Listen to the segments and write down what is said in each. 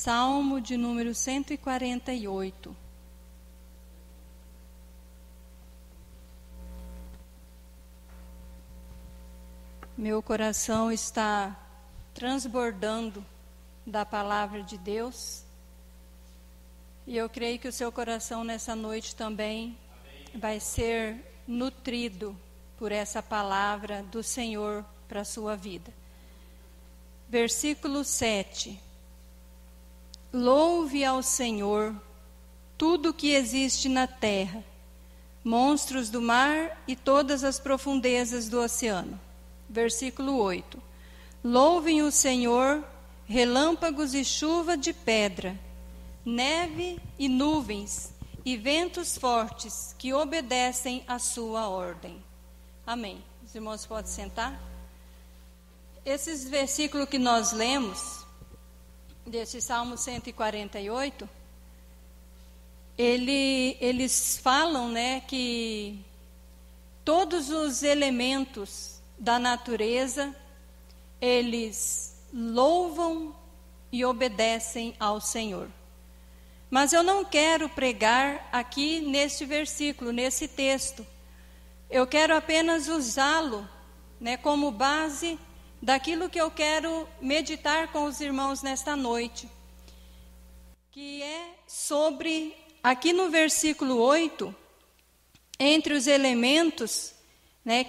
Salmo de número 148. Meu coração está transbordando da palavra de Deus. E eu creio que o seu coração nessa noite também vai ser nutrido por essa palavra do Senhor para a sua vida. Versículo 7. Louve ao Senhor tudo que existe na terra, monstros do mar e todas as profundezas do oceano. Versículo 8. Louvem o Senhor, relâmpagos e chuva de pedra, neve e nuvens, e ventos fortes que obedecem à sua ordem. Amém. Os irmãos podem sentar? Esses versículos que nós lemos, desse Salmo 148, eles falam, que todos os elementos da natureza, eles louvam e obedecem ao Senhor. Mas eu não quero pregar aqui neste versículo, nesse texto. Eu quero apenas usá-lo, como base daquilo que eu quero meditar com os irmãos nesta noite. Que é sobre, aqui no versículo 8, entre os elementos,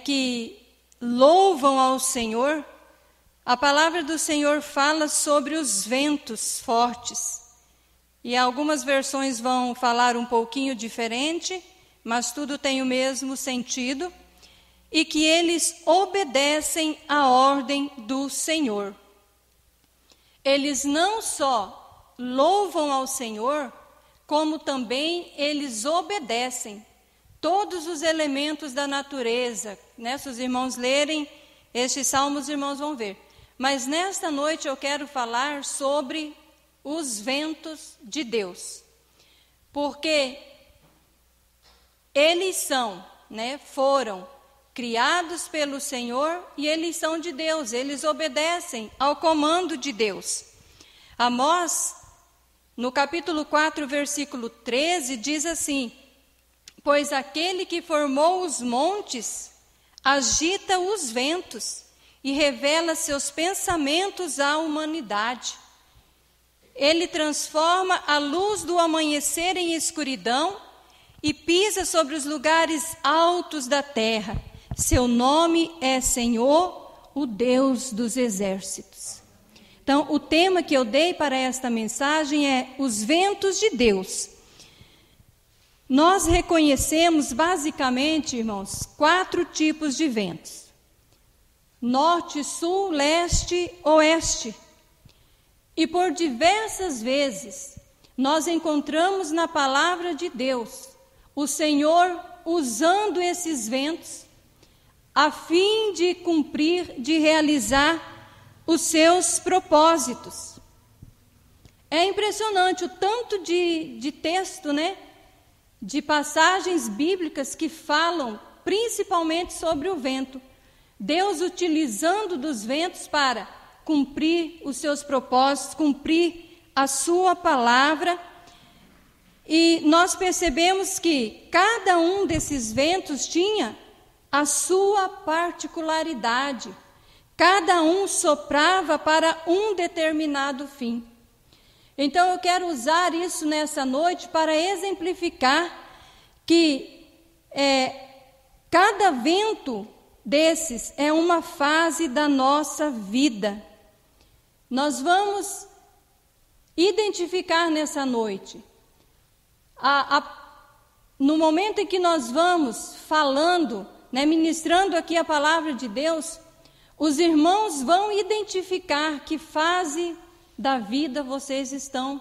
que louvam ao Senhor, a palavra do Senhor fala sobre os ventos fortes. E algumas versões vão falar um pouquinho diferente, mas tudo tem o mesmo sentido. E que eles obedecem à ordem do Senhor. Eles não só louvam ao Senhor, como também eles obedecem todos os elementos da natureza. Se os irmãos lerem este salmo, os irmãos vão ver. Mas nesta noite eu quero falar sobre os ventos de Deus. Porque eles foram criados pelo Senhor e eles são de Deus, eles obedecem ao comando de Deus. Amós, no capítulo 4, versículo 13, diz assim: pois aquele que formou os montes agita os ventos e revela seus pensamentos à humanidade. Ele transforma a luz do amanhecer em escuridão e pisa sobre os lugares altos da terra. Seu nome é Senhor, o Deus dos exércitos. Então, o tema que eu dei para esta mensagem é os ventos de Deus. Nós reconhecemos basicamente, irmãos, 4 tipos de ventos: norte, sul, leste, oeste. E por diversas vezes nós encontramos na palavra de Deus o Senhor usando esses ventos a fim de cumprir, de realizar os seus propósitos. É impressionante o tanto de texto, de passagens bíblicas que falam principalmente sobre o vento. Deus utilizando dos ventos para cumprir os seus propósitos, cumprir a sua palavra. E nós percebemos que cada um desses ventos tinha a sua particularidade. Cada um soprava para um determinado fim. Então eu quero usar isso nessa noite para exemplificar que cada vento desses é uma fase da nossa vida. Nós vamos identificar nessa noite, no momento em que nós vamos falando, ministrando aqui a palavra de Deus, os irmãos vão identificar que fase da vida vocês estão,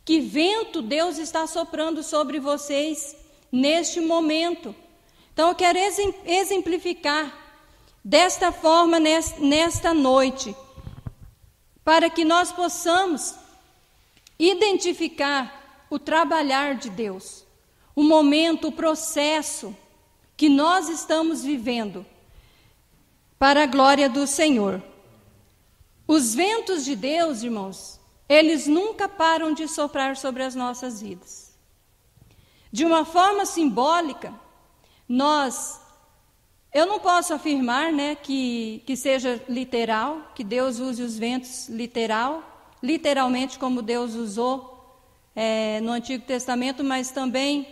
que vento Deus está soprando sobre vocês neste momento. Então eu quero exemplificar desta forma nesta noite, para que nós possamos identificar o trabalhar de Deus, o momento, o processo que nós estamos vivendo para a glória do Senhor. Os ventos de Deus, irmãos, eles nunca param de soprar sobre as nossas vidas. De uma forma simbólica, eu não posso afirmar, né, que seja literal, que Deus use os ventos literalmente como Deus usou no Antigo Testamento, mas também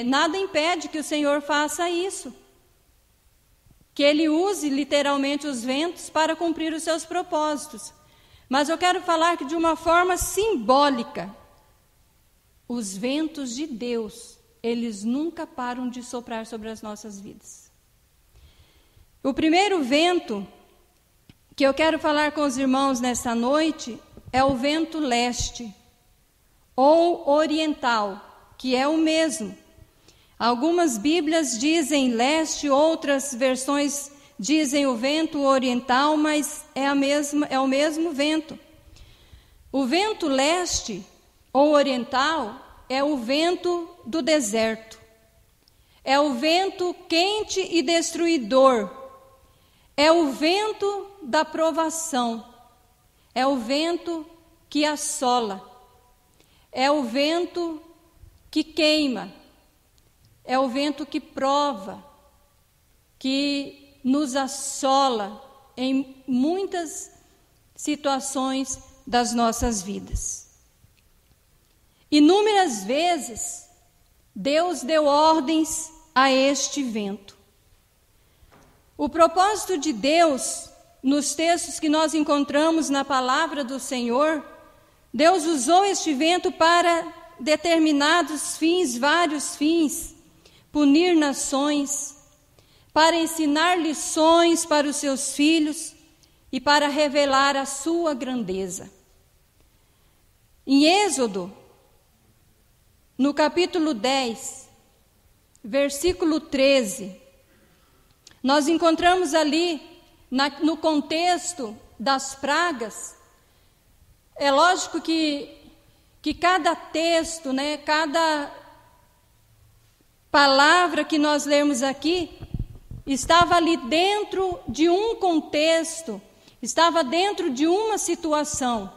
nada impede que o Senhor faça isso, que Ele use literalmente os ventos para cumprir os seus propósitos. Mas eu quero falar que de uma forma simbólica, os ventos de Deus, eles nunca param de soprar sobre as nossas vidas. O primeiro vento que eu quero falar com os irmãos nesta noite é o vento leste ou oriental, que é o mesmo. Algumas Bíblias dizem leste, outras versões dizem o vento oriental, mas é o mesmo vento. O vento leste ou oriental é o vento do deserto. É o vento quente e destruidor. É o vento da provação. É o vento que assola. É o vento que queima. É o vento que prova, que nos assola em muitas situações das nossas vidas. Inúmeras vezes, Deus deu ordens a este vento. O propósito de Deus, nos textos que nós encontramos na palavra do Senhor, Deus usou este vento para determinados fins, vários fins, punir nações, para ensinar lições para os seus filhos e para revelar a sua grandeza. Em Êxodo, no capítulo 10, versículo 13, nós encontramos ali, no contexto das pragas. É lógico que cada texto, né, cada palavra que nós lemos aqui, estava ali dentro de um contexto, estava dentro de uma situação.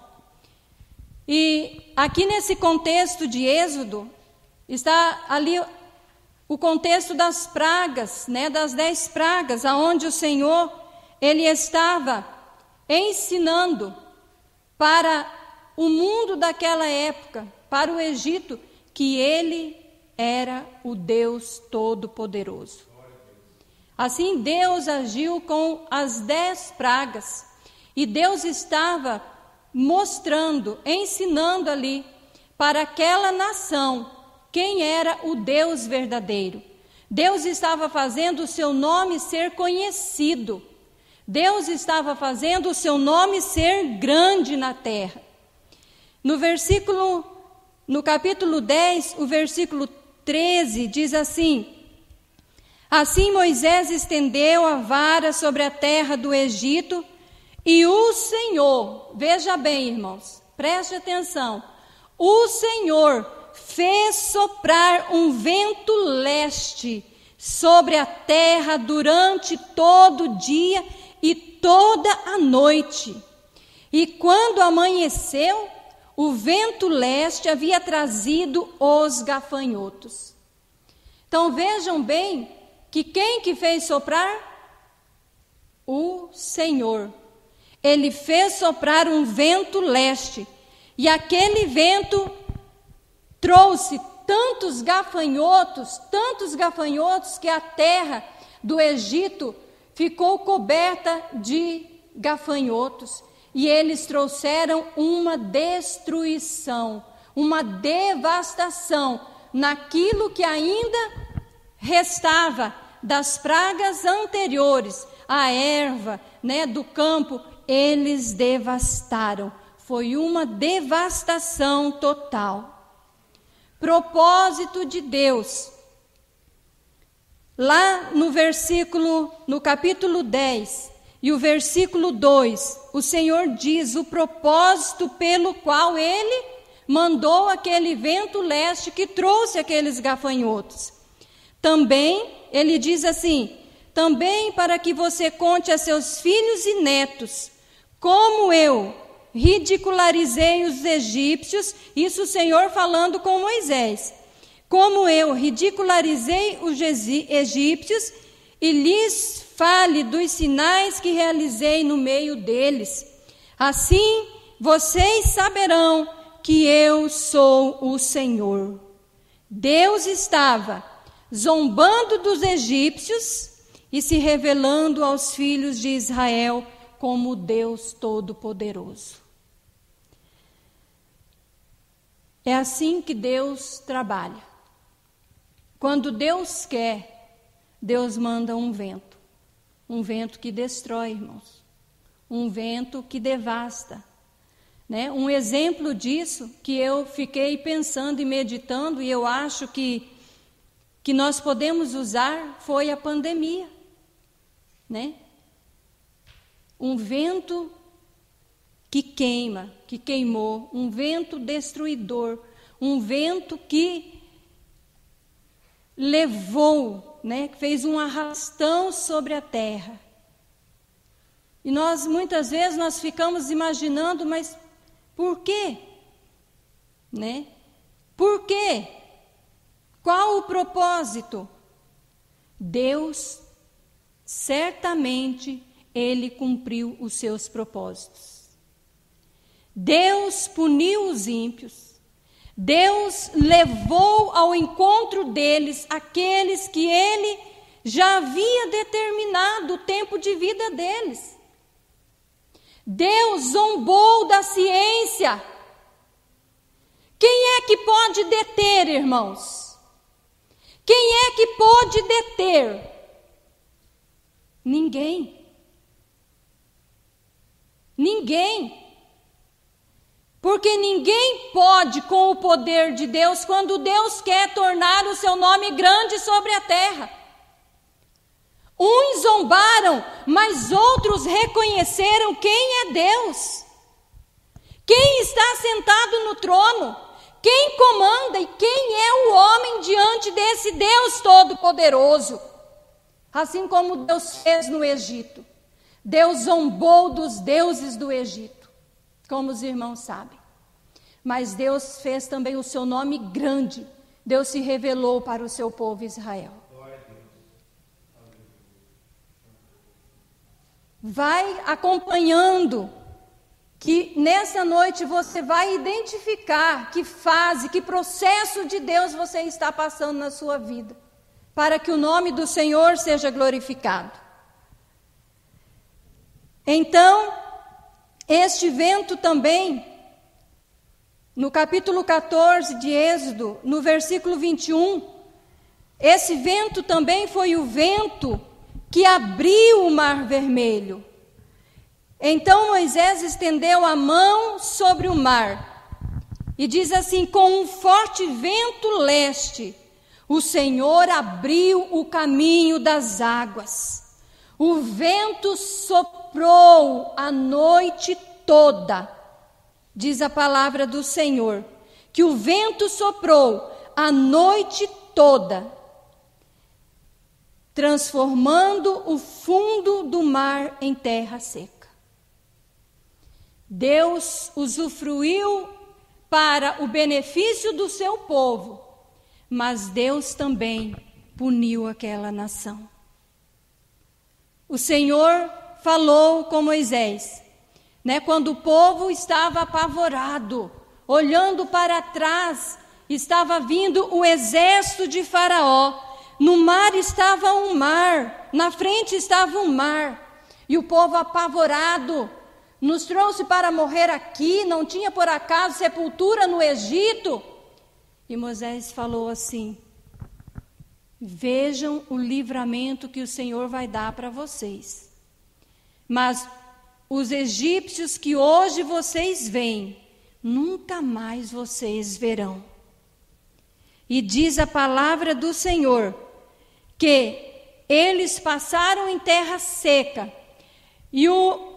E aqui nesse contexto de Êxodo, está ali o contexto das pragas, né, das 10 pragas, aonde o Senhor, Ele estava ensinando para o mundo daquela época, para o Egito, que Ele era o Deus Todo-Poderoso. Assim, Deus agiu com as 10 pragas, e Deus estava mostrando, ensinando ali para aquela nação quem era o Deus verdadeiro. Deus estava fazendo o seu nome ser conhecido. Deus estava fazendo o seu nome ser grande na terra. No capítulo 10, o versículo 13 diz assim: Assim Moisés estendeu a vara sobre a terra do Egito, e o Senhor, veja bem, irmãos, preste atenção, o Senhor fez soprar um vento leste sobre a terra durante todo o dia e toda a noite. E quando amanheceu, o vento leste havia trazido os gafanhotos. Então vejam bem que quem que fez soprar? O Senhor. Ele fez soprar um vento leste, e aquele vento trouxe tantos gafanhotos, que a terra do Egito ficou coberta de gafanhotos. E eles trouxeram uma destruição, uma devastação naquilo que ainda restava das pragas anteriores, a erva, né, do campo, eles devastaram. Foi uma devastação total. Propósito de Deus. Lá no capítulo 10, e o versículo 2, o Senhor diz o propósito pelo qual Ele mandou aquele vento leste que trouxe aqueles gafanhotos. Também, Ele diz assim, também para que você conte a seus filhos e netos, como eu ridicularizei os egípcios, isso o Senhor falando com Moisés, como eu ridicularizei os egípcios, e lhes fale dos sinais que realizei no meio deles. Assim vocês saberão que eu sou o Senhor. Deus estava zombando dos egípcios e se revelando aos filhos de Israel como Deus Todo-Poderoso. É assim que Deus trabalha. Quando Deus quer, Deus manda um vento que destrói, irmãos, um vento que devasta, né? Um exemplo disso que eu fiquei pensando e meditando, e eu acho que nós podemos usar, foi a pandemia, né? Um vento que queimou, um vento destruidor, um vento que levou, né, fez um arrastão sobre a terra. E muitas vezes nós ficamos imaginando, mas por quê? Né? Por quê? Qual o propósito? Deus, certamente, Ele cumpriu os seus propósitos. Deus puniu os ímpios. Deus levou ao encontro deles aqueles que Ele já havia determinado o tempo de vida deles. Deus zombou da ciência. Quem é que pode deter, irmãos? Quem é que pode deter? Ninguém. Ninguém. Porque ninguém pode com o poder de Deus quando Deus quer tornar o seu nome grande sobre a terra. Uns zombaram, mas outros reconheceram quem é Deus. Quem está sentado no trono, quem comanda e quem é o homem diante desse Deus Todo-Poderoso. Assim como Deus fez no Egito. Deus zombou dos deuses do Egito, como os irmãos sabem. Mas Deus fez também o seu nome grande. Deus se revelou para o seu povo Israel. Vai acompanhando, que nessa noite você vai identificar que fase, que processo de Deus você está passando na sua vida, para que o nome do Senhor seja glorificado. Então, este vento também, no capítulo 14 de Êxodo, no versículo 21, esse vento também foi o vento que abriu o Mar Vermelho. Então Moisés estendeu a mão sobre o mar e diz assim: com um forte vento leste, o Senhor abriu o caminho das águas. O vento soprou a noite toda, diz a palavra do Senhor, que o vento soprou a noite toda, transformando o fundo do mar em terra seca. Deus usufruiu para o benefício do seu povo, mas Deus também puniu aquela nação. O Senhor falou com Moisés, né, quando o povo estava apavorado, olhando para trás, estava vindo o exército de Faraó. No mar estava um mar, na frente estava um mar, e o povo apavorado, nos trouxe para morrer aqui, não tinha por acaso sepultura no Egito? E Moisés falou assim: vejam o livramento que o Senhor vai dar para vocês, mas os egípcios que hoje vocês veem, nunca mais vocês verão. E diz a palavra do Senhor que eles passaram em terra seca e o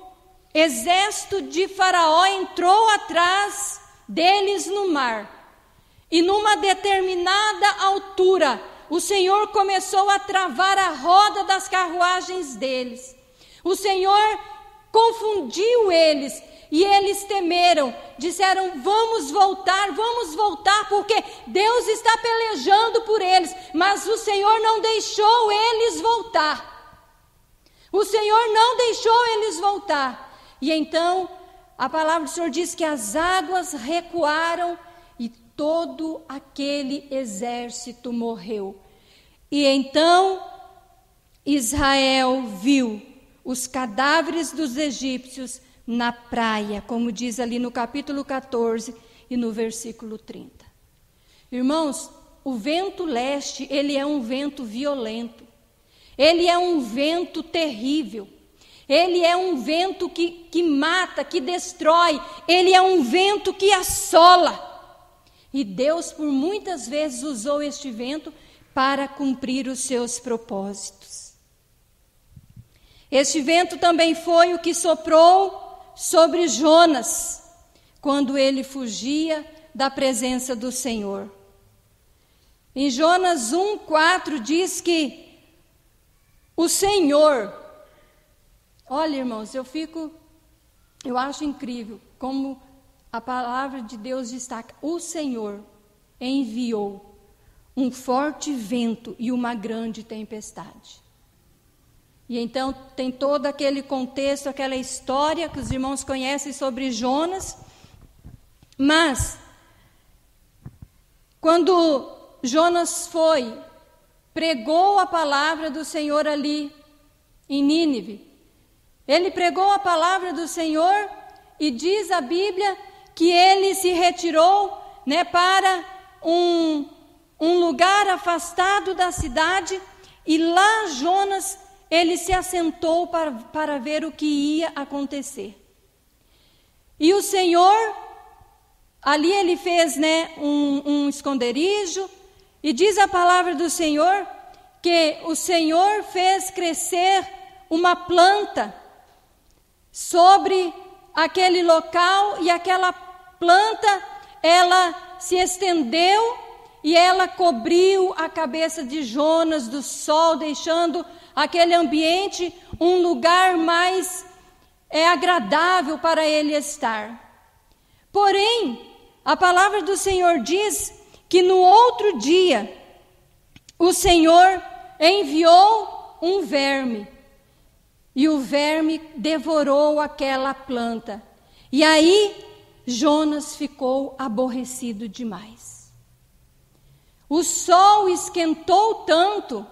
exército de Faraó entrou atrás deles no mar. E numa determinada altura, o Senhor começou a travar a roda das carruagens deles. O Senhor confundiu eles E eles temeram, disseram: vamos voltar, porque Deus está pelejando por eles. Mas o Senhor não deixou eles voltar. O Senhor não deixou eles voltar. E então, a palavra do Senhor diz que as águas recuaram e todo aquele exército morreu. E então, Israel viu os cadáveres dos egípcios na praia, como diz ali no capítulo 14 e no versículo 30. Irmãos, o vento leste, ele é um vento violento. Ele é um vento terrível. Ele é um vento que mata, que destrói. Ele é um vento que assola. E Deus, por muitas vezes, usou este vento para cumprir os seus propósitos. Este vento também foi o que soprou sobre Jonas, quando ele fugia da presença do Senhor. Em Jonas 1:4 diz que o Senhor, olha, irmãos, eu acho incrível como a palavra de Deus destaca: o Senhor enviou um forte vento e uma grande tempestade. E então tem todo aquele contexto, aquela história que os irmãos conhecem sobre Jonas. Mas, quando Jonas pregou a palavra do Senhor ali em Nínive, ele pregou a palavra do Senhor e diz a Bíblia que ele se retirou, para um lugar afastado da cidade, e lá Jonas, ele se assentou para ver o que ia acontecer. E o Senhor, ali ele fez um esconderijo, e diz a palavra do Senhor que o Senhor fez crescer uma planta sobre aquele local, e aquela planta, ela se estendeu e ela cobriu a cabeça de Jonas do sol, deixando aquele ambiente um lugar mais agradável para ele estar. Porém, a palavra do Senhor diz que no outro dia o Senhor enviou um verme, e o verme devorou aquela planta. E aí Jonas ficou aborrecido demais. O sol esquentou tanto,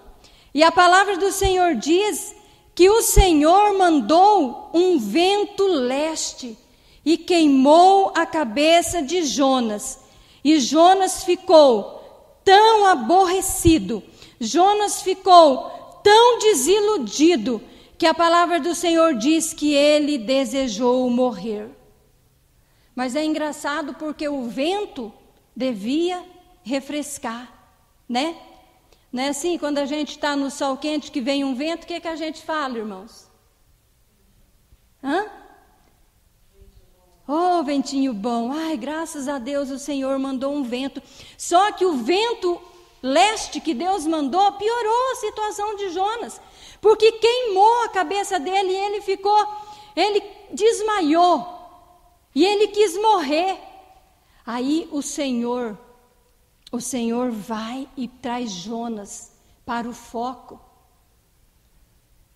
e a palavra do Senhor diz que o Senhor mandou um vento leste e queimou a cabeça de Jonas. E Jonas ficou tão aborrecido, Jonas ficou tão desiludido, que a palavra do Senhor diz que ele desejou morrer. Mas é engraçado porque o vento devia refrescar, né? Não é assim, quando a gente está no sol quente que vem um vento, o que a gente fala, irmãos? Oh, ventinho bom. Ai, graças a Deus o Senhor mandou um vento. Só que o vento leste que Deus mandou piorou a situação de Jonas, porque queimou a cabeça dele e ele desmaiou, e ele quis morrer. Aí o Senhor vai e traz Jonas para o foco.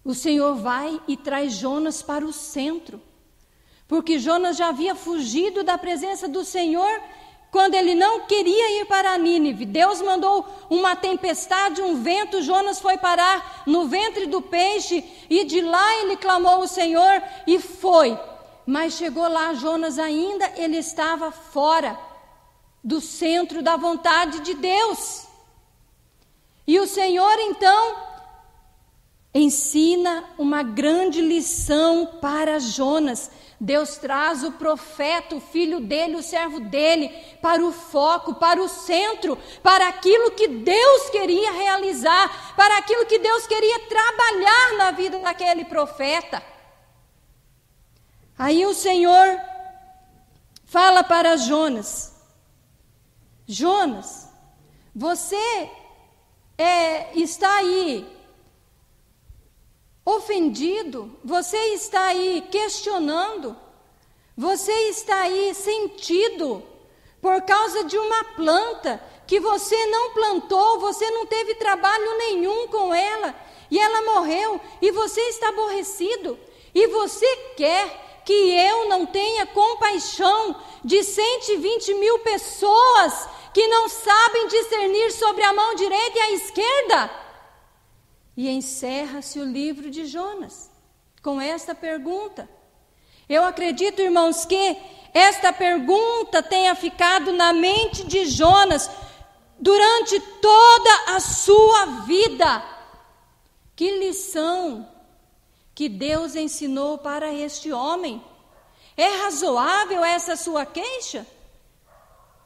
O Senhor vai e traz Jonas para o centro, porque Jonas já havia fugido da presença do Senhor quando ele não queria ir para Nínive. Deus mandou uma tempestade, um vento, Jonas foi parar no ventre do peixe, e de lá ele clamou ao Senhor e foi. Mas chegou lá, Jonas ainda, ele estava fora do centro da vontade de Deus. E o Senhor então ensina uma grande lição para Jonas. Deus traz o profeta, o filho dele, o servo dele, para o foco, para o centro, para aquilo que Deus queria realizar, para aquilo que Deus queria trabalhar na vida daquele profeta. Aí o Senhor fala para Jonas: Jonas, você está aí ofendido, você está aí questionando, Você está aí sentido por causa de uma planta que você não plantou, você não teve trabalho nenhum com ela, e ela morreu, e você está aborrecido, e você quer que eu não tenha compaixão de 120 mil pessoas que não sabem discernir sobre a mão direita e a esquerda? E encerra-se o livro de Jonas com esta pergunta. Eu acredito, irmãos, que esta pergunta tenha ficado na mente de Jonas durante toda a sua vida. Que lição que Deus ensinou para este homem. É razoável essa sua queixa?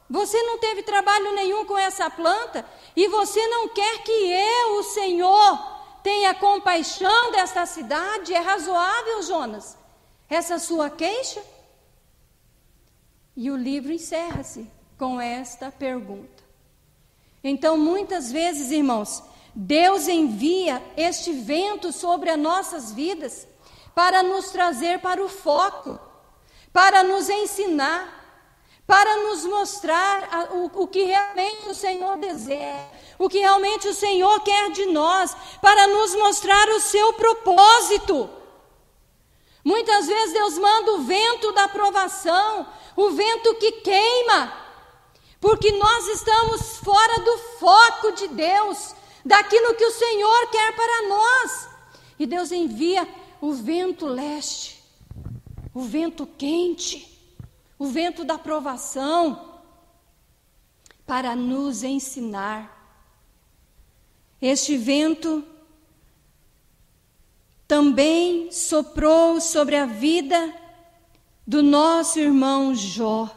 Você não teve trabalho nenhum com essa planta e você não quer que eu, o Senhor, tenha compaixão desta cidade? É razoável, Jonas, essa sua queixa? E o livro encerra-se com esta pergunta. Então, muitas vezes, irmãos, Deus envia este vento sobre as nossas vidas para nos trazer para o foco, para nos ensinar, para nos mostrar o que realmente o Senhor deseja, o que realmente o Senhor quer de nós, para nos mostrar o seu propósito. Muitas vezes Deus manda o vento da provação, o vento que queima, porque nós estamos fora do foco de Deus, daquilo que o Senhor quer para nós. E Deus envia o vento leste, o vento quente, o vento da provação, para nos ensinar. Este vento também soprou sobre a vida do nosso irmão Jó.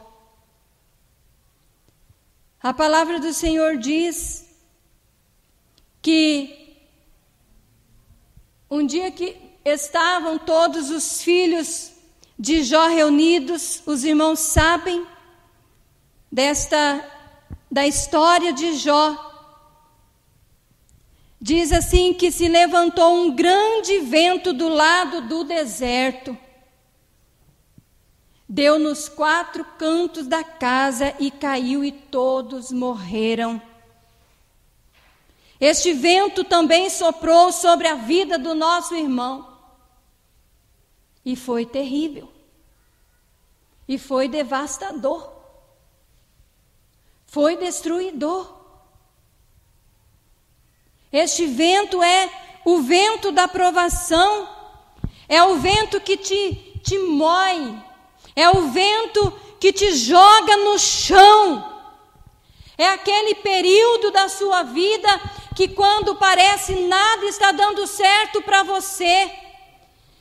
A palavra do Senhor diz que um dia que estavam todos os filhos de Jó reunidos, os irmãos sabem da história de Jó. Diz assim que se levantou um grande vento do lado do deserto, deu nos 4 cantos da casa e caiu e todos morreram. Este vento também soprou sobre a vida do nosso irmão e foi terrível, e foi devastador, foi destruidor. Este vento é o vento da provação, é o vento que te mói, é o vento que te joga no chão. É aquele período da sua vida que quando parece nada está dando certo para você,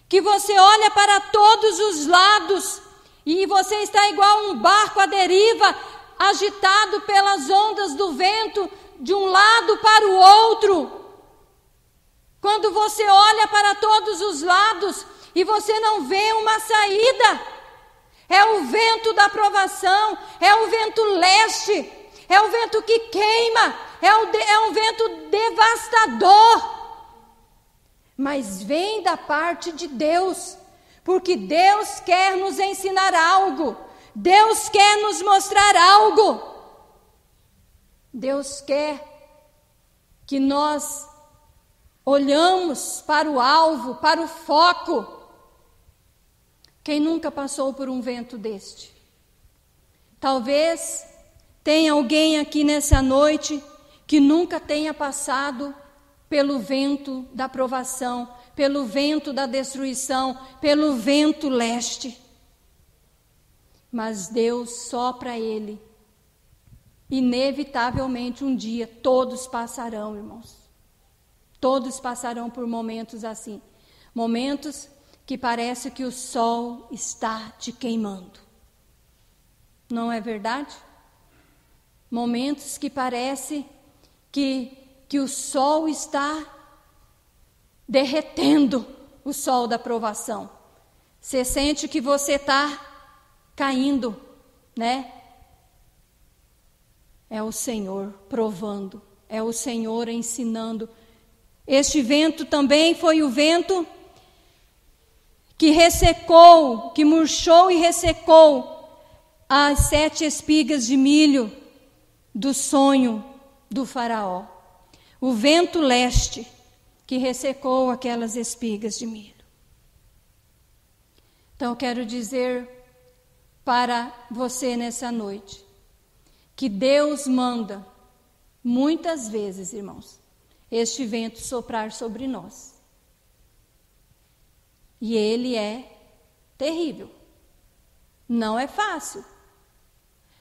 que você olha para todos os lados e você está igual um barco à deriva, agitado pelas ondas do vento, de um lado para o outro. Quando você olha para todos os lados e você não vê uma saída, é o vento da provação, é o vento leste, é o vento que queima, é um vento devastador. Mas vem da parte de Deus, porque Deus quer nos ensinar algo, Deus quer nos mostrar algo. Deus quer que nós olhamos para o alvo, para o foco. Quem nunca passou por um vento deste? Talvez tenha alguém aqui nessa noite que nunca tenha passado pelo vento da provação, pelo vento da destruição, pelo vento leste. Mas Deus sopra ele. Inevitavelmente um dia todos passarão, irmãos. Todos passarão por momentos assim. Momentos que parece que o sol está te queimando. Não é verdade? Momentos que parece que o sol está derretendo, o sol da provação. Você sente que você está caindo, né? É o Senhor provando, é o Senhor ensinando. Este vento também foi o vento que ressecou, que murchou e ressecou as 7 espigas de milho do sonho do faraó. O vento leste que ressecou aquelas espigas de milho. Então, eu quero dizer para você nessa noite, que Deus manda, muitas vezes, irmãos, este vento soprar sobre nós. E ele é terrível. Não é fácil.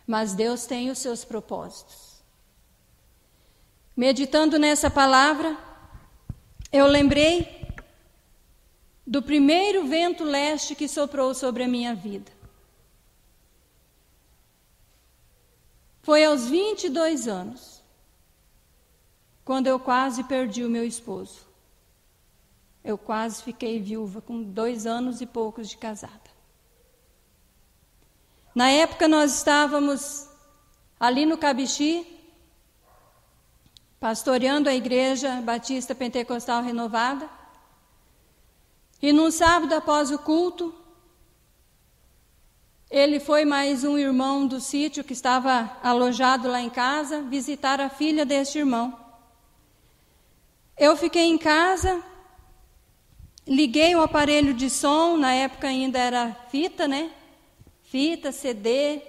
Mas Deus tem os seus propósitos. Meditando nessa palavra, eu lembrei do primeiro vento leste que soprou sobre a minha vida. Foi aos 22 anos, quando eu quase perdi o meu esposo. Eu quase fiquei viúva, com 2 anos e poucos de casada. Na época nós estávamos ali no Cabixi, pastoreando a Igreja Batista Pentecostal Renovada. E num sábado após o culto, ele foi mais um irmão do sítio que estava alojado lá em casa, visitar a filha deste irmão. Eu fiquei em casa, liguei o aparelho de som, na época ainda era fita, né? Fita, CD,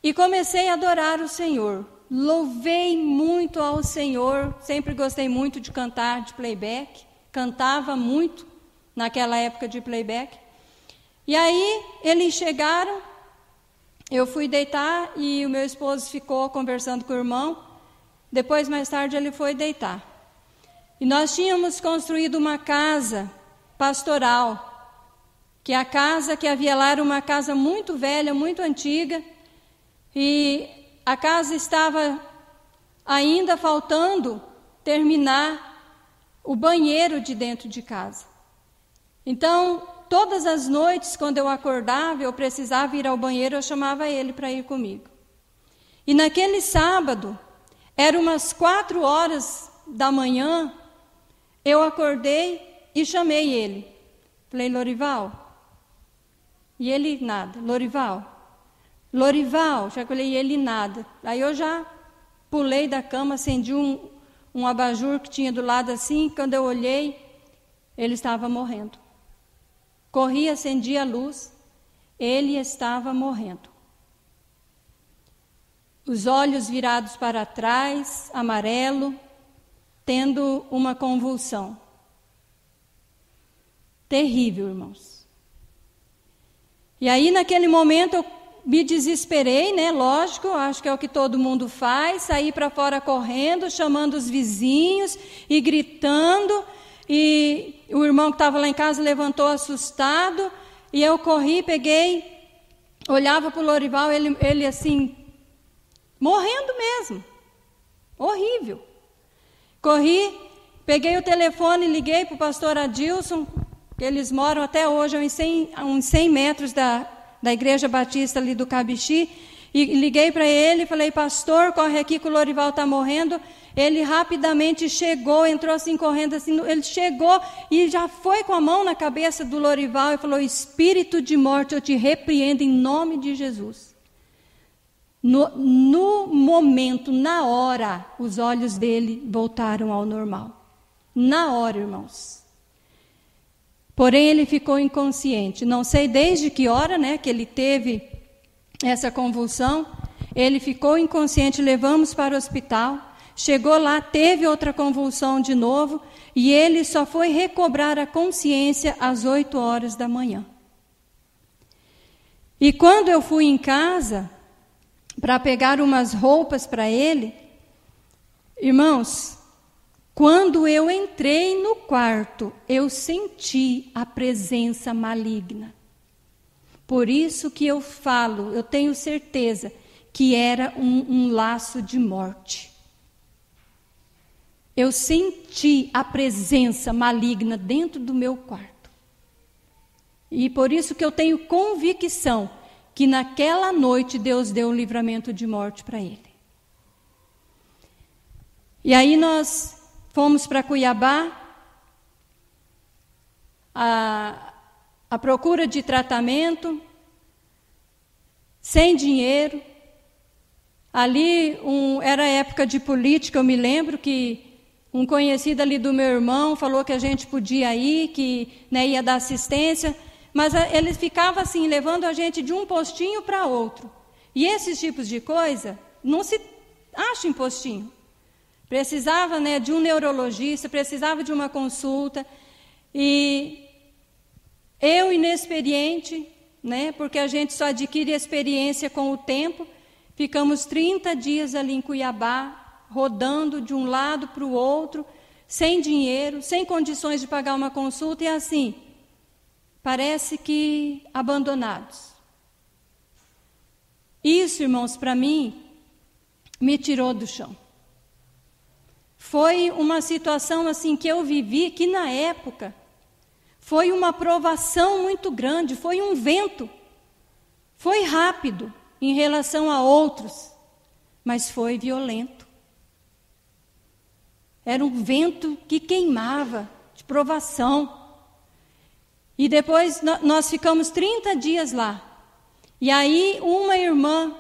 e comecei a adorar o Senhor. Louvei muito ao Senhor, sempre gostei muito de cantar de playback, cantava muito naquela época de playback. E aí eles chegaram, eu fui deitar e o meu esposo ficou conversando com o irmão. Depois, mais tarde, ele foi deitar. E nós tínhamos construído uma casa pastoral, que a casa que havia lá era uma casa muito velha, muito antiga, e a casa estava ainda faltando terminar o banheiro de dentro de casa. Então, todas as noites, quando eu acordava, eu precisava ir ao banheiro, eu chamava ele para ir comigo. E naquele sábado, eram umas 4 horas da manhã, eu acordei e chamei ele. Falei, Lorival? E ele, nada. Lorival, já falei, e ele, nada. Aí eu já pulei da cama, acendi um abajur que tinha do lado assim, quando eu olhei, ele estava morrendo. Corri, acendi a luz, ele estava morrendo. Os olhos virados para trás, amarelo, tendo uma convulsão. Terrível, irmãos. E aí, naquele momento, eu me desesperei, né? Lógico, acho que é o que todo mundo faz, saí para fora correndo, chamando os vizinhos e gritando. E o irmão que estava lá em casa levantou assustado, e eu corri, peguei, olhava para o Lorival, ele assim, morrendo mesmo, horrível. Corri, peguei o telefone, liguei para o pastor Adilson, que eles moram até hoje a uns 100 metros da Igreja Batista ali do Cabixi, e liguei para ele e falei, pastor, corre aqui que o Lorival está morrendo. Ele rapidamente chegou, entrou assim correndo, assim, ele chegou e já foi com a mão na cabeça do Lorival e falou, espírito de morte, eu te repreendo em nome de Jesus. No momento, na hora, os olhos dele voltaram ao normal. Na hora, irmãos. Porém, ele ficou inconsciente. Não sei desde que hora, né, que ele teve essa convulsão. Ele ficou inconsciente, levamos para o hospital. Chegou lá, teve outra convulsão de novo, e ele só foi recobrar a consciência às 8 horas da manhã. E quando eu fui em casa para pegar umas roupas para ele, irmãos, quando eu entrei no quarto, eu senti a presença maligna. Por isso que eu falo, eu tenho certeza que era um laço de morte. Eu senti a presença maligna dentro do meu quarto. E por isso que eu tenho convicção que naquela noite Deus deu um livramento de morte para ele. E aí nós fomos para Cuiabá. à procura de tratamento, sem dinheiro. Ali era época de política, eu me lembro que um conhecido ali do meu irmão falou que a gente podia ir, que ia dar assistência, mas ele ficava assim, levando a gente de um postinho para outro. E esses tipos de coisa não se acha em postinho. Precisava de um neurologista, precisava de uma consulta. E eu, inexperiente, porque a gente só adquire experiência com o tempo, ficamos 30 dias ali em Cuiabá, rodando de um lado para o outro, sem dinheiro, sem condições de pagar uma consulta, e assim, parece que abandonados. Isso, irmãos, para mim, me tirou do chão. Foi uma situação assim que eu vivi, que na época foi uma provação muito grande, foi um vento. Foi rápido em relação a outros, mas foi violento. Era um vento que queimava, de provação. E depois nós ficamos 30 dias lá. E aí uma irmã,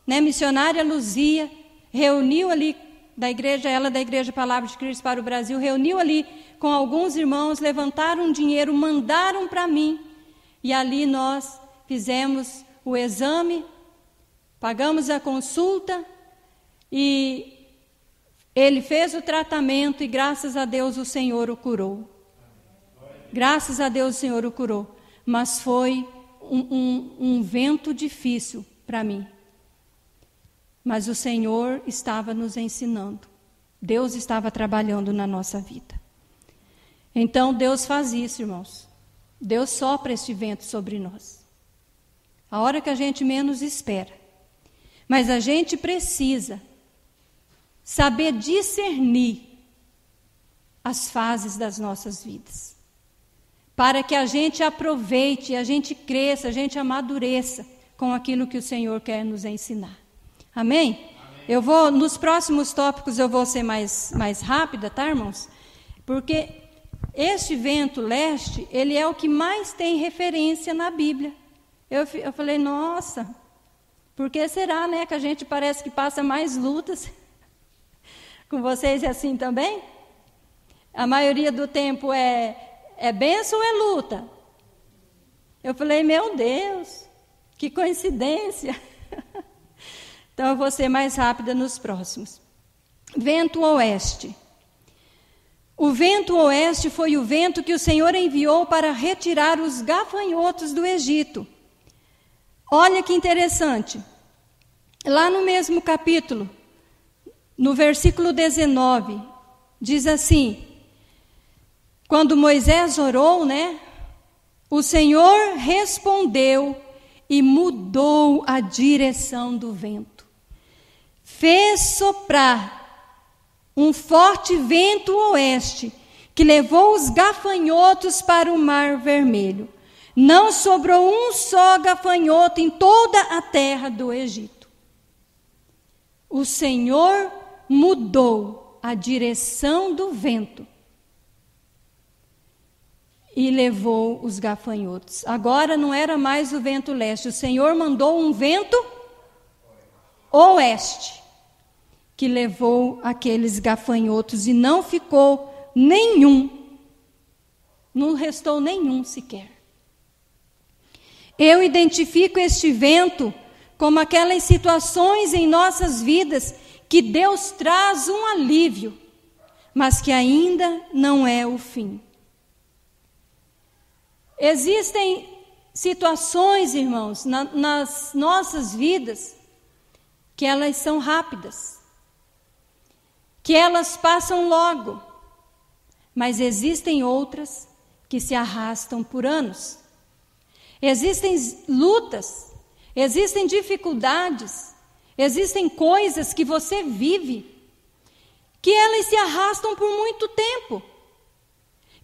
missionária Luzia, reuniu ali da Igreja Palavra de Cristo para o Brasil, reuniu ali com alguns irmãos, levantaram um dinheiro, mandaram para mim. E ali nós fizemos o exame, pagamos a consulta e ele fez o tratamento e graças a Deus o Senhor o curou. Graças a Deus o Senhor o curou. Mas foi um vento difícil para mim. Mas o Senhor estava nos ensinando. Deus estava trabalhando na nossa vida. Então Deus faz isso, irmãos. Deus sopra este vento sobre nós. A hora que a gente menos espera. Mas a gente precisa saber discernir as fases das nossas vidas, para que a gente aproveite, a gente cresça, a gente amadureça com aquilo que o Senhor quer nos ensinar. Amém? Amém. Nos próximos tópicos eu vou ser mais rápida, tá, irmãos? Porque este vento leste, ele é o que mais tem referência na Bíblia. Eu falei, nossa, por que será, que a gente parece que passa mais lutas? Com vocês é assim também? A maioria do tempo é bênção ou é luta? Eu falei, meu Deus, que coincidência. Então eu vou ser mais rápida nos próximos. Vento oeste. O vento oeste foi o vento que o Senhor enviou para retirar os gafanhotos do Egito. Olha que interessante. Lá no mesmo capítulo, no versículo 19, diz assim: quando Moisés orou, o Senhor respondeu e mudou a direção do vento. Fez soprar um forte vento oeste, que levou os gafanhotos para o Mar Vermelho. Não sobrou um só gafanhoto em toda a terra do Egito. O Senhor mudou a direção do vento e levou os gafanhotos. Agora não era mais o vento leste, o Senhor mandou um vento oeste, que levou aqueles gafanhotos e não ficou nenhum, não restou nenhum sequer. Eu identifico este vento como aquelas situações em nossas vidas que Deus traz um alívio, mas que ainda não é o fim. Existem situações, irmãos, nas nossas vidas, que elas são rápidas, que elas passam logo, mas existem outras que se arrastam por anos. Existem lutas, existem dificuldades, existem coisas que você vive, que elas se arrastam por muito tempo,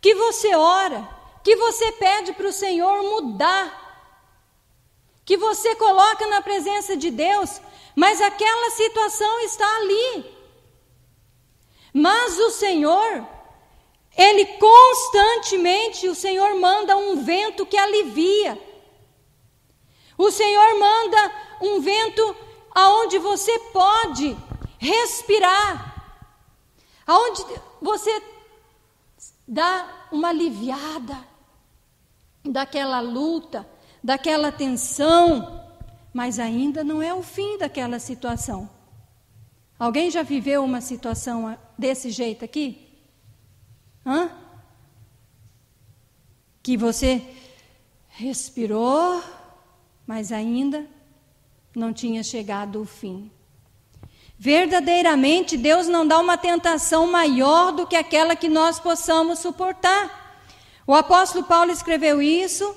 que você ora, que você pede para o Senhor mudar, que você coloca na presença de Deus, mas aquela situação está ali. Mas o Senhor, Ele constantemente, o Senhor manda um vento que alivia. O Senhor manda um vento aonde você pode respirar, aonde você dá uma aliviada daquela luta, daquela tensão, mas ainda não é o fim daquela situação. Alguém já viveu uma situação desse jeito aqui? Que você respirou, mas ainda não tinha chegado o fim. Verdadeiramente, Deus não dá uma tentação maior do que aquela que nós possamos suportar. O apóstolo Paulo escreveu isso,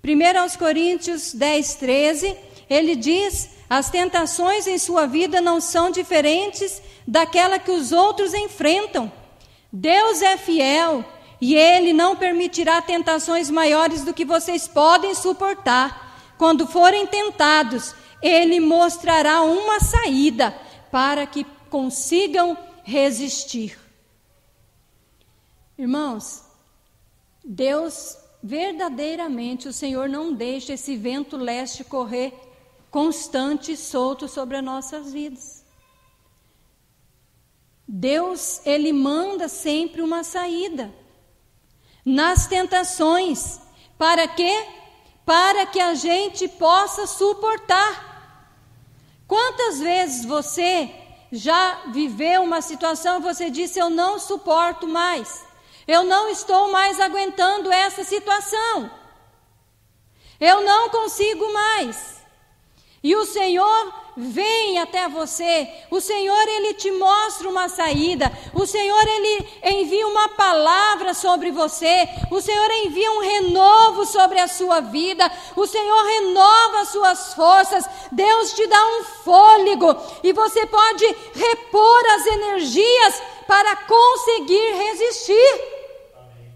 1 Coríntios 10:13, ele diz: as tentações em sua vida não são diferentes daquela que os outros enfrentam. Deus é fiel e Ele não permitirá tentações maiores do que vocês podem suportar. Quando forem tentados, Ele mostrará uma saída para que consigam resistir. Irmãos, Deus, verdadeiramente, o Senhor não deixa esse vento leste correr constante e solto sobre as nossas vidas. Deus, Ele manda sempre uma saída nas tentações. Para quê? Para que a gente possa suportar. Quantas vezes você já viveu uma situação e você disse: eu não suporto mais, eu não estou mais aguentando essa situação, eu não consigo mais. E o Senhor vem até você, o Senhor, Ele te mostra uma saída, o Senhor, Ele envia uma palavra sobre você, o Senhor envia um renovo sobre a sua vida, o Senhor renova as suas forças, Deus te dá um fôlego, e você pode repor as energias para conseguir resistir. Amém.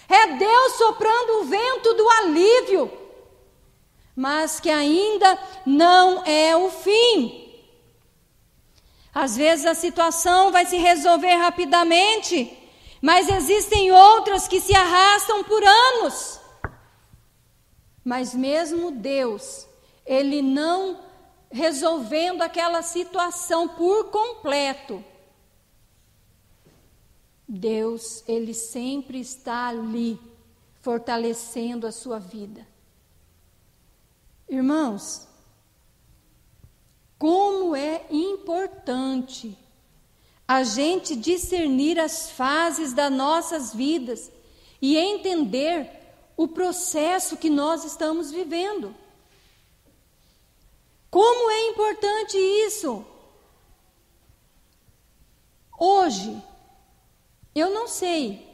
É Deus soprando o vento do alívio, mas que ainda não é o fim. Às vezes a situação vai se resolver rapidamente, mas existem outras que se arrastam por anos. Mas mesmo Deus, Ele não resolvendo aquela situação por completo, Deus, Ele sempre está ali, fortalecendo a sua vida. Irmãos, como é importante a gente discernir as fases das nossas vidas e entender o processo que nós estamos vivendo. Como é importante isso? Hoje, eu não sei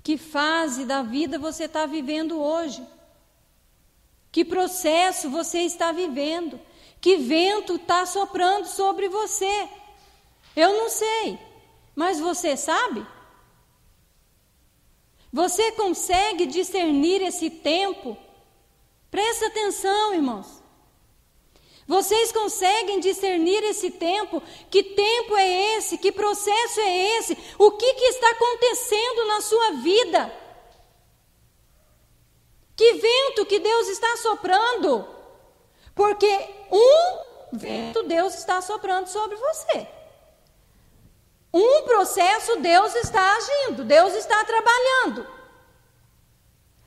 que fase da vida você está vivendo hoje. Que processo você está vivendo? Que vento está soprando sobre você? Eu não sei, mas você sabe? Você consegue discernir esse tempo? Presta atenção, irmãos. Vocês conseguem discernir esse tempo? Que tempo é esse? Que processo é esse? O que está acontecendo na sua vida? Que vento que Deus está soprando? Porque um vento Deus está soprando sobre você. Um processo Deus está agindo, Deus está trabalhando.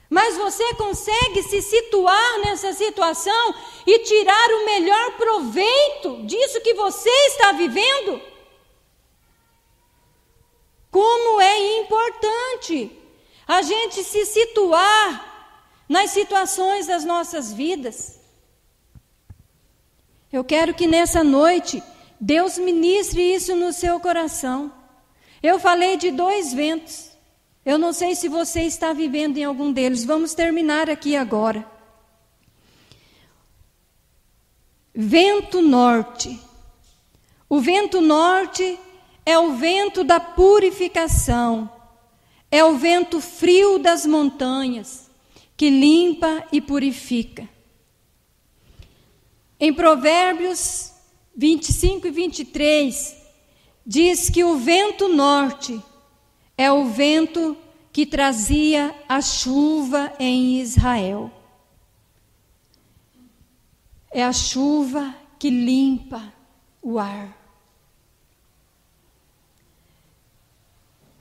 Mas você consegue se situar nessa situação e tirar o melhor proveito disso que você está vivendo? Como é importante a gente se situar nas situações das nossas vidas. Eu quero que nessa noite Deus ministre isso no seu coração. Eu falei de 2 ventos. Eu não sei se você está vivendo em algum deles. Vamos terminar aqui agora. Vento norte. O vento norte é o vento da purificação. É o vento frio das montanhas, que limpa e purifica. Em Provérbios 25 e 23, diz que o vento norte é o vento que trazia a chuva em Israel. É a chuva que limpa o ar.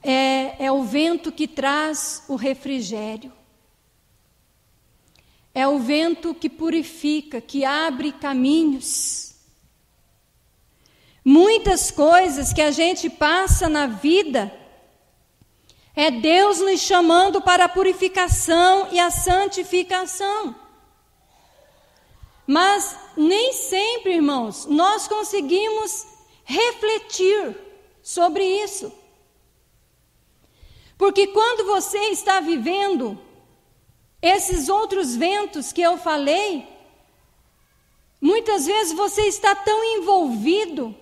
É o vento que traz o refrigério. É o vento que purifica, que abre caminhos. Muitas coisas que a gente passa na vida, é Deus nos chamando para a purificação e a santificação. Mas nem sempre, irmãos, nós conseguimos refletir sobre isso. Porque quando você está vivendo esses outros ventos que eu falei, muitas vezes você está tão envolvido,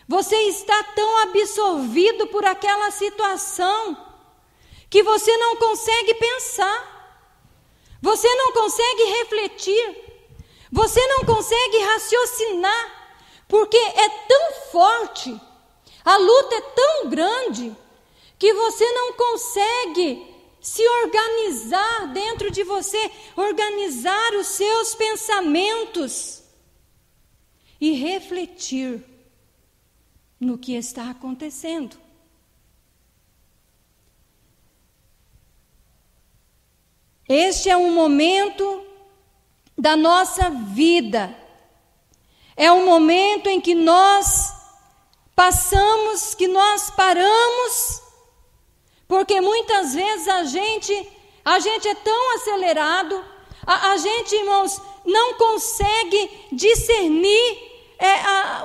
você está tão absorvido por aquela situação, que você não consegue pensar, você não consegue refletir, você não consegue raciocinar, porque é tão forte, a luta é tão grande, que você não consegue se organizar dentro de você, organizar os seus pensamentos e refletir no que está acontecendo. Este é um momento da nossa vida, é um momento em que nós passamos, que nós paramos, porque muitas vezes a gente é tão acelerado, a gente, irmãos, não consegue discernir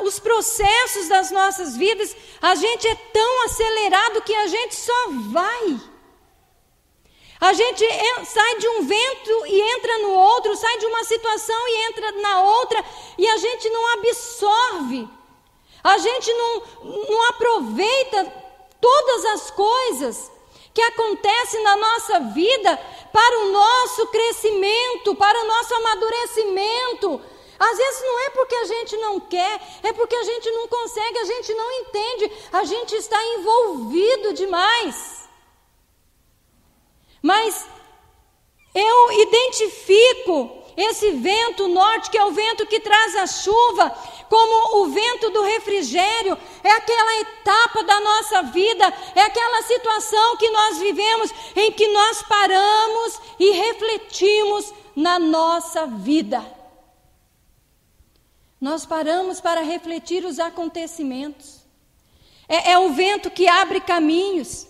os processos das nossas vidas, a gente é tão acelerado que a gente só vai. A gente sai de um vento e entra no outro, sai de uma situação e entra na outra, e a gente não absorve, a gente não aproveita todas as coisas que acontecem na nossa vida para o nosso crescimento, para o nosso amadurecimento. Às vezes não é porque a gente não quer, é porque a gente não consegue, a gente não entende, a gente está envolvido demais. Mas eu identifico esse vento norte, que é o vento que traz a chuva, como o vento do refrigério, é aquela etapa da nossa vida, é aquela situação que nós vivemos, em que nós paramos e refletimos na nossa vida. Nós paramos para refletir os acontecimentos. É o vento que abre caminhos,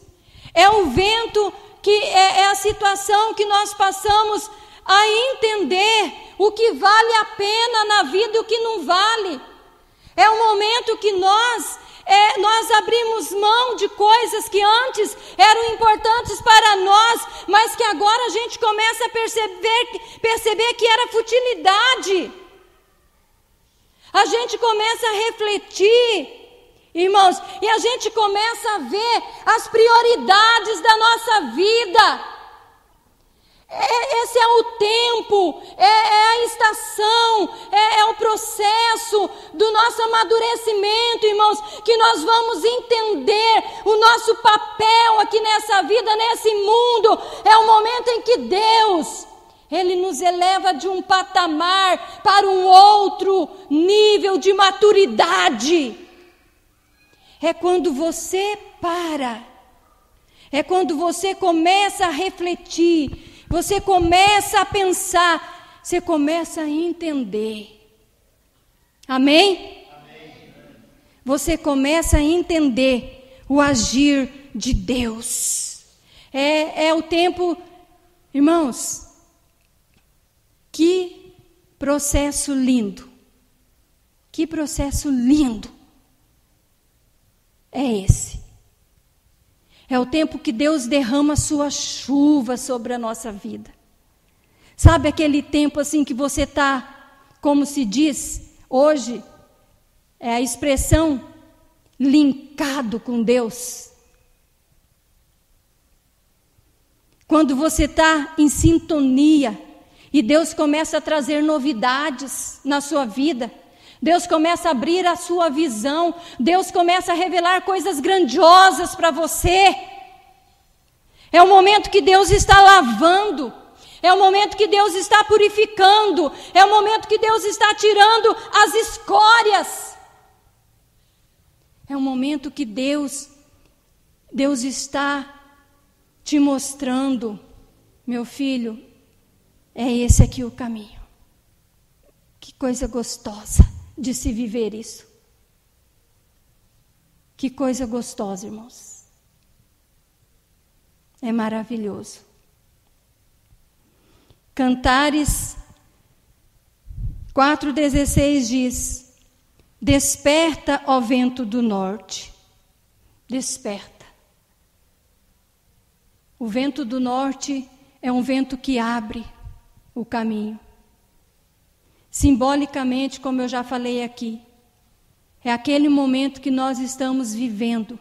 é o vento que é a situação que nós passamos a entender o que vale a pena na vida e o que não vale. É o momento que nós abrimos mão de coisas que antes eram importantes para nós, mas que agora a gente começa a perceber que era futilidade. A gente começa a refletir, irmãos, e a gente começa a ver as prioridades da nossa vida. Esse é o tempo, é a estação, é o processo do nosso amadurecimento, irmãos, que nós vamos entender o nosso papel aqui nessa vida, nesse mundo. É o momento em que Deus, Ele nos eleva de um patamar para um outro nível de maturidade. É quando você para, é quando você começa a refletir, você começa a pensar, você começa a entender. Amém? Amém. Você começa a entender o agir de Deus. É o tempo, irmãos, que processo lindo. Que processo lindo é esse. É o tempo que Deus derrama a sua chuva sobre a nossa vida. Sabe aquele tempo assim que você está, como se diz hoje, é a expressão, linkado com Deus. Quando você está em sintonia e Deus começa a trazer novidades na sua vida, Deus começa a abrir a sua visão, Deus começa a revelar coisas grandiosas para você. É o momento que Deus está lavando. É o momento que Deus está purificando. É o momento que Deus está tirando as escórias. É o momento que Deus está te mostrando, meu filho, é esse aqui o caminho. Que coisa gostosa de se viver isso. Que coisa gostosa, irmãos. É maravilhoso. Cantares 4,16 diz: desperta, ó vento do norte. Desperta. O vento do norte é um vento que abre o caminho. Simbolicamente, como eu já falei aqui, é aquele momento que nós estamos vivendo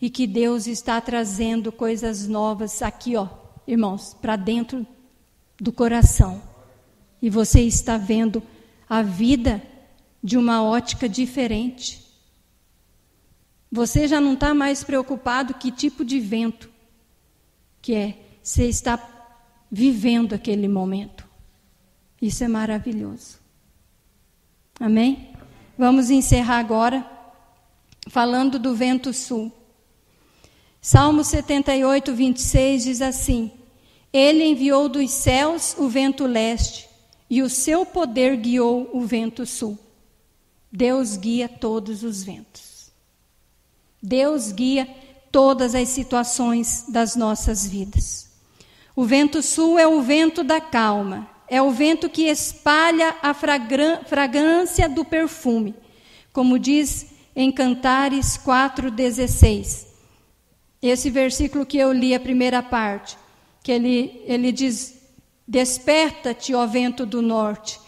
e que Deus está trazendo coisas novas aqui, ó, irmãos, para dentro do coração. E você está vendo a vida de uma ótica diferente. Você já não está mais preocupado que tipo de vento que é. Você está vivendo aquele momento. Isso é maravilhoso. Amém? Vamos encerrar agora falando do vento sul. Salmo 78, 26 diz assim: ele enviou dos céus o vento leste, e o seu poder guiou o vento sul. Deus guia todos os ventos. Deus guia todas as situações das nossas vidas. O vento sul é o vento da calma, é o vento que espalha a fragrância do perfume, como diz em Cantares 4,16. Esse versículo que eu li, a primeira parte, que ele diz: desperta-te, ó vento do norte,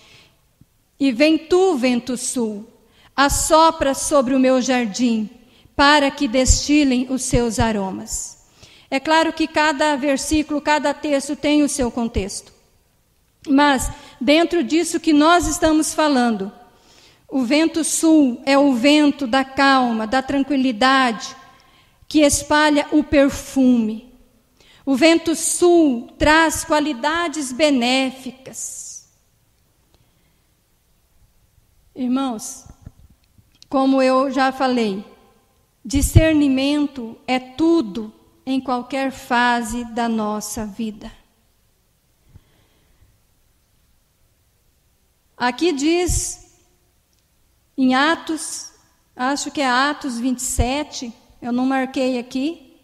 e vem tu, vento sul, assopra sobre o meu jardim, para que destilem os seus aromas. É claro que cada versículo, cada texto tem o seu contexto. Mas, dentro disso que nós estamos falando, o vento sul é o vento da calma, da tranquilidade, que espalha o perfume. O vento sul traz qualidades benéficas. Irmãos, como eu já falei, discernimento é tudo em qualquer fase da nossa vida. Aqui diz, em Atos, acho que é Atos 27, eu não marquei aqui,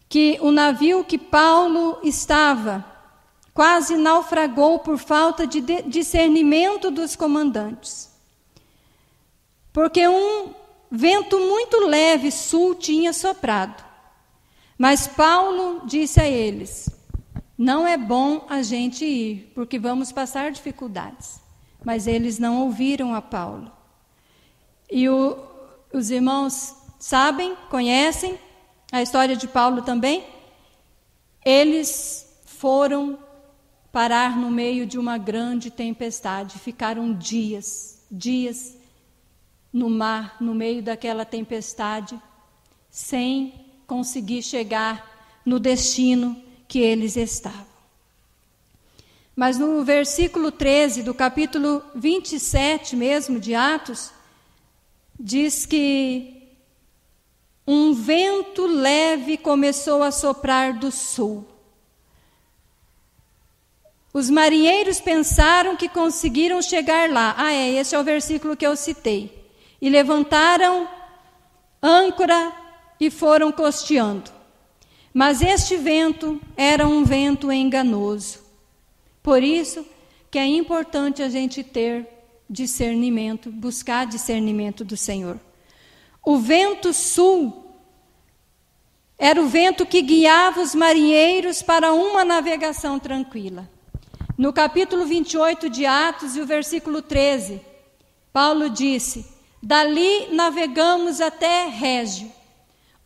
que o navio que Paulo estava quase naufragou por falta de discernimento dos comandantes. Porque um vento muito leve sul tinha soprado. Mas Paulo disse a eles: não é bom a gente ir, porque vamos passar dificuldades. Mas eles não ouviram a Paulo. E os irmãos sabem, conhecem a história de Paulo também. Eles foram parar no meio de uma grande tempestade. Ficaram dias no mar, no meio daquela tempestade, sem conseguir chegar no destino que eles estavam. Mas no versículo 13 do capítulo 27 mesmo de Atos, diz que um vento leve começou a soprar do sul. Os marinheiros pensaram que conseguiram chegar lá. Esse é o versículo que eu citei. E levantaram âncora e foram costeando. Mas este vento era um vento enganoso. Por isso que é importante a gente ter discernimento, buscar discernimento do Senhor. O vento sul era o vento que guiava os marinheiros para uma navegação tranquila. No capítulo 28 de Atos, e o versículo 13, Paulo disse: dali navegamos até Régio.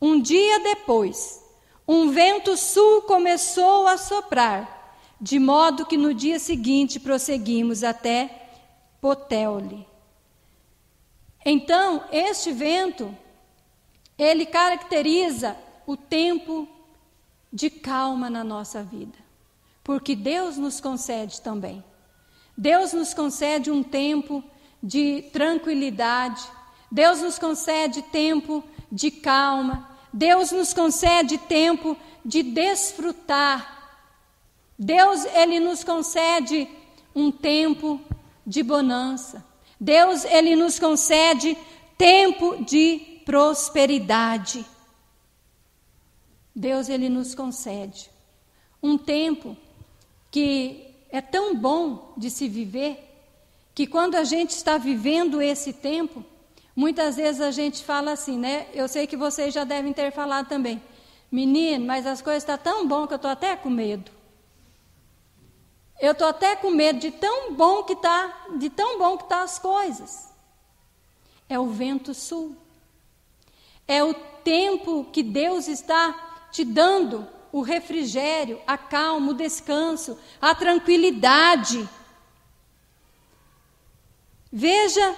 Um dia depois, um vento sul começou a soprar, de modo que no dia seguinte prosseguimos até Puteoli. Então, este vento, ele caracteriza o tempo de calma na nossa vida, porque Deus nos concede também. Deus nos concede um tempo de tranquilidade, Deus nos concede tempo de calma, Deus nos concede tempo de desfrutar. Deus, Ele nos concede um tempo de bonança. Deus, Ele nos concede tempo de prosperidade. Deus, Ele nos concede um tempo que é tão bom de se viver, que quando a gente está vivendo esse tempo, muitas vezes a gente fala assim, né? Eu sei que vocês já devem ter falado também. Menino, mas as coisas estão tão bom que eu estou até com medo. Eu estou até com medo de tão bom que tá as coisas. É o vento sul. É o tempo que Deus está te dando, o refrigério, a calma, o descanso, a tranquilidade. Veja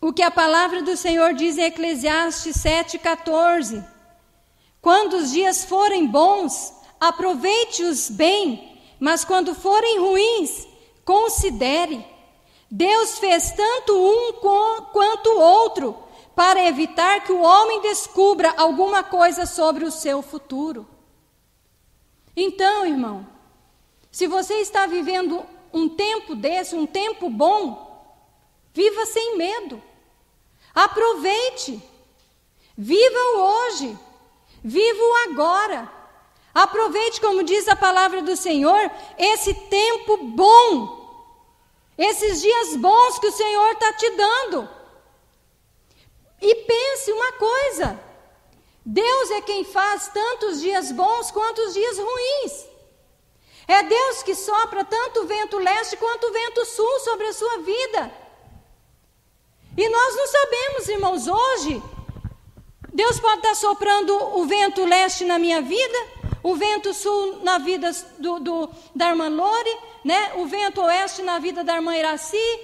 o que a palavra do Senhor diz em Eclesiastes 7,14. Quando os dias forem bons, aproveite-os bem, mas quando forem ruins, considere. Deus fez tanto um quanto o outro, para evitar que o homem descubra alguma coisa sobre o seu futuro. Então, irmão, se você está vivendo um tempo desse, um tempo bom, viva sem medo. Aproveite. Viva o hoje. Viva o agora. Aproveite, como diz a palavra do Senhor, esse tempo bom. Esses dias bons que o Senhor está te dando. E pense uma coisa. Deus é quem faz tanto os dias bons quanto os dias ruins. É Deus que sopra tanto o vento leste quanto o vento sul sobre a sua vida. E nós não sabemos, irmãos, hoje, Deus pode estar soprando o vento leste na minha vida, o vento sul na vida da irmã Lore, né? O vento oeste na vida da irmã Iraci,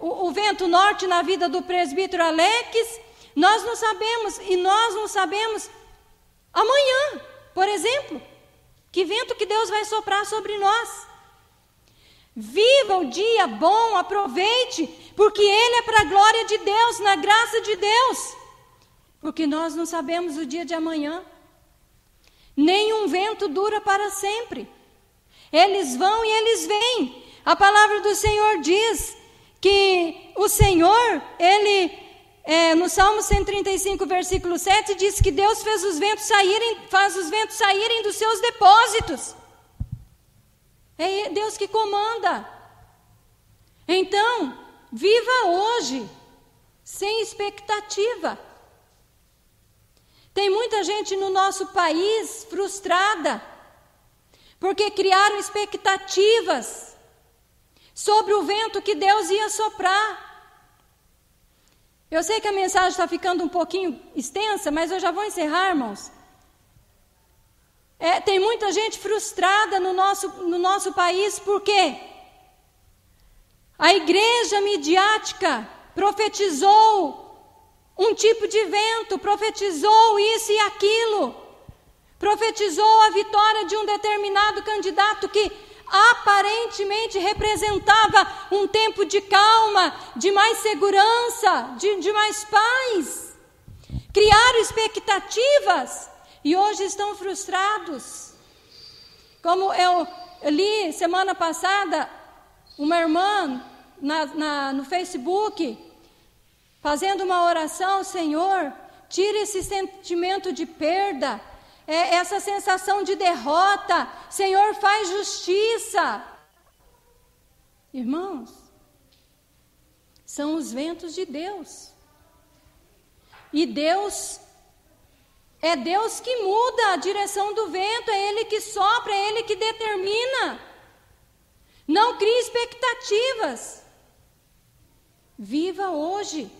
o vento norte na vida do presbítero Alex. Nós não sabemos, e nós não sabemos amanhã, por exemplo, que vento que Deus vai soprar sobre nós. Viva o dia bom, aproveite, porque ele é para a glória de Deus, na graça de Deus. Porque nós não sabemos o dia de amanhã. Nenhum vento dura para sempre. Eles vão e eles vêm. A palavra do Senhor diz que o Senhor, Ele... no Salmo 135, versículo 7, diz que Deus faz os ventos saírem dos seus depósitos. É Deus que comanda. Então, viva hoje, sem expectativa. Tem muita gente no nosso país frustrada, porque criaram expectativas sobre o vento que Deus ia soprar. Eu sei que a mensagem está ficando um pouquinho extensa, mas eu já vou encerrar, irmãos. Tem muita gente frustrada no nosso país, porque a igreja midiática profetizou um tipo de vento, profetizou isso e aquilo, profetizou a vitória de um determinado candidato que aparentemente representava um tempo de calma, de mais segurança, de mais paz. Criaram expectativas e hoje estão frustrados. Como eu li semana passada, uma irmã no Facebook, fazendo uma oração: Senhor, tira esse sentimento de perda, essa sensação de derrota. Senhor, faz justiça. Irmãos, são os ventos de Deus. E Deus é Deus que muda a direção do vento, é Ele que sopra, é Ele que determina. Não crie expectativas. Viva hoje.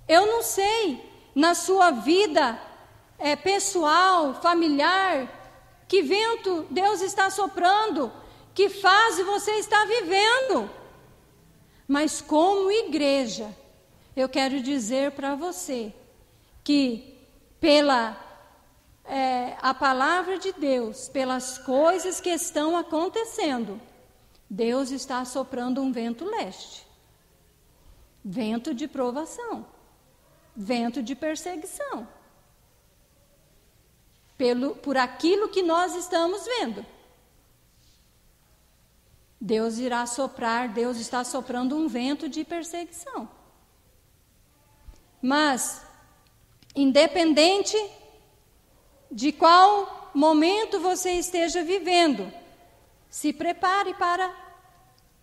Eu não sei, na sua vida pessoal, familiar, que vento Deus está soprando, que fase você está vivendo. Mas como igreja, eu quero dizer para você que pela a palavra de Deus, pelas coisas que estão acontecendo, Deus está soprando um vento leste, vento de provação, vento de perseguição, por aquilo que nós estamos vendo. Deus irá soprar, Deus está soprando um vento de perseguição. Mas, independente de qual momento você esteja vivendo, se prepare para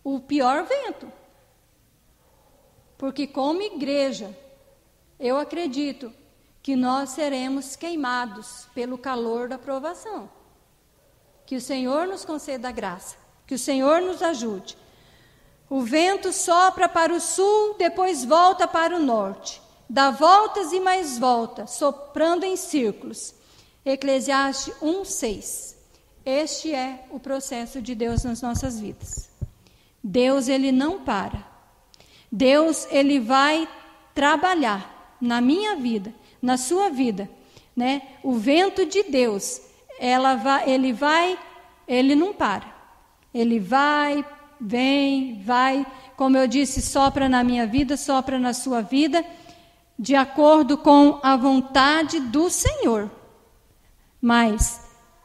o pior vento. Porque como igreja, eu acredito que nós seremos queimados pelo calor da provação. Que o Senhor nos conceda a graça, que o Senhor nos ajude. O vento sopra para o sul, depois volta para o norte. Dá voltas e mais voltas, soprando em círculos. Eclesiastes 1:6. Este é o processo de Deus nas nossas vidas. Deus, ele não para. Deus, ele vai trabalhar na minha vida, na sua vida, né? O vento de Deus, ele não para. Ele vai, vem, vai, como eu disse, sopra na minha vida, sopra na sua vida, de acordo com a vontade do Senhor. Mas,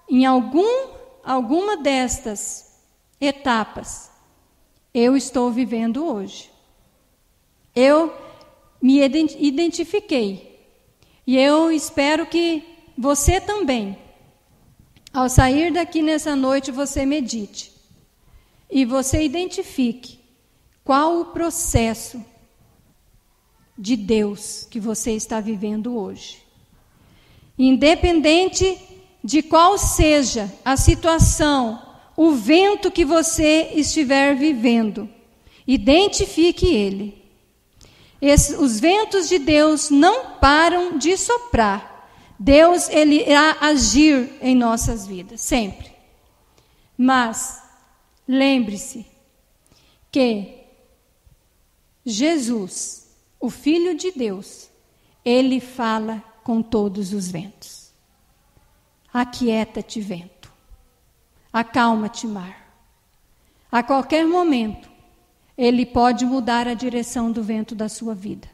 em alguma destas etapas, eu estou vivendo hoje. Eu me identifiquei. E eu espero que você também, ao sair daqui nessa noite, você medite. E você identifique qual o processo de Deus que você está vivendo hoje. Independente de qual seja a situação, o vento que você estiver vivendo, identifique ele. Os ventos de Deus não param de soprar. Deus, ele irá agir em nossas vidas, sempre. Mas, lembre-se que Jesus, o Filho de Deus, ele fala com todos os ventos. Aquieta-te, vento. Acalma-te, mar. A qualquer momento, ele pode mudar a direção do vento da sua vida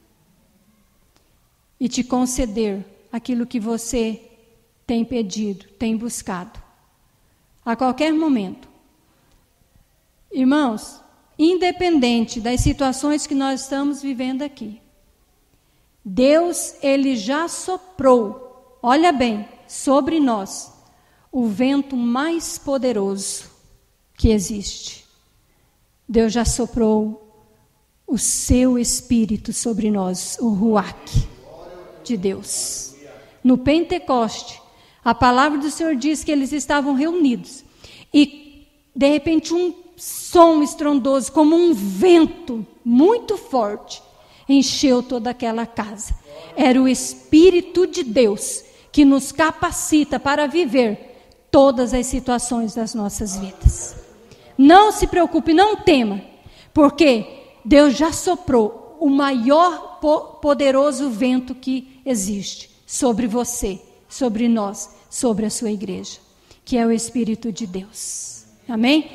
e te conceder aquilo que você tem pedido, tem buscado. A qualquer momento. Irmãos, independente das situações que nós estamos vivendo aqui, Deus, ele já soprou, olha bem, sobre nós, o vento mais poderoso que existe. Deus já soprou o seu Espírito sobre nós, o Ruach de Deus. No Pentecoste, a palavra do Senhor diz que eles estavam reunidos e, de repente, um som estrondoso, como um vento muito forte, encheu toda aquela casa. Era o Espírito de Deus que nos capacita para viver todas as situações das nossas vidas. Não se preocupe, não tema, porque Deus já soprou o maior poderoso vento que existe sobre você, sobre nós, sobre a sua igreja, que é o Espírito de Deus. Amém?